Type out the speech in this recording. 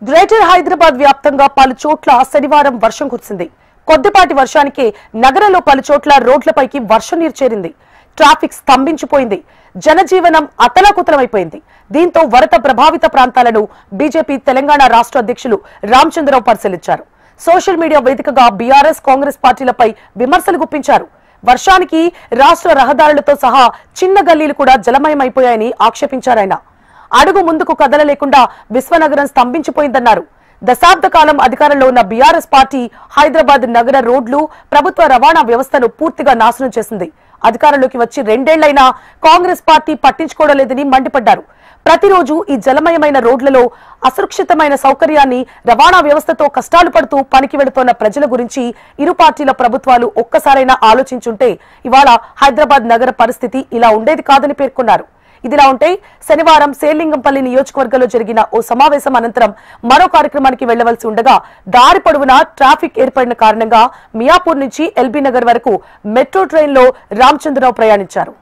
Greater Hyderabad వ్యాప్తంగా పలు చోట్ల శనివారం వర్షం కురిసింది. కొద్దిపాటి వర్షానికి నగరంలో పలు చోట్ల రోడ్లపైకి వర్షం నీరు చేరింది. ట్రాఫిక్ స్తంభించిపోయింది. జనజీవనం అతలాకుతలమైపోయింది. దీంతో వరద ప్రభావిత ప్రాంతాలను బీజేపీ తెలంగాణ రాష్ట్ర అధ్యక్షులు రామచంద్రరావు పరిశీలించారు. సోషల్ మీడియా వేదికగా బీఆర్ఎస్ కాంగ్రెస్ పార్టీలపై విమర్శలు గుప్పించారు. వర్షానికి రాష్ట్ర రహదారులతో సహా చిన్న గల్లీలు కూడా జలమయమైపోయాయని ఆక్షేపించారాయన. అడుగు ముందుకు కదలలేకుండా విశ్వనగరం స్తంభించిపోయిందన్నారు. దశాబ్ద కాలం అధికారంలో ఉన్న బీఆర్ఎస్ పార్టీ హైదరాబాద్ నగర రోడ్లు, ప్రభుత్వ రవాణా వ్యవస్థను పూర్తిగా నాశనం చేసింది. అధికారంలోకి వచ్చి 2 ఏళ్లైనా కాంగ్రెస్ పార్టీ పట్టించుకోవడం లేదని మండిపడ్డారు. ప్రతిరోజు ఈ జలమయమైన రోడ్లలో అసురక్షితమైన సౌకర్యాన్ని, రవాణా వ్యవస్థతో కష్టాలు పడుతూ పనికి వెళుతోన్న ప్రజల గురించి ఇరు పార్టీల ప్రభుత్వాలు ఒక్కసారైనా ఆలోచించుంటే ఇవాళ హైదరాబాద్ నగర పరిస్థితి ఇలా ఉండేది కాదని పేర్కొన్నారు. ఇదిలా ఉంటే శనివారం శేర్లింగంపల్లి నియోజకవర్గంలో జరిగిన ఓ సమావేశం అనంతరం మరో కార్యక్రమానికి వెళ్లవలసి ఉండగా దారి పొడవునా ట్రాఫిక్ ఏర్పడిన కారణంగా మియాపూర్ నుంచి ఎల్బీ నగర్ వరకు మెట్రో ట్రైన్లో రామచంద్రరావు ప్రయాణించారు.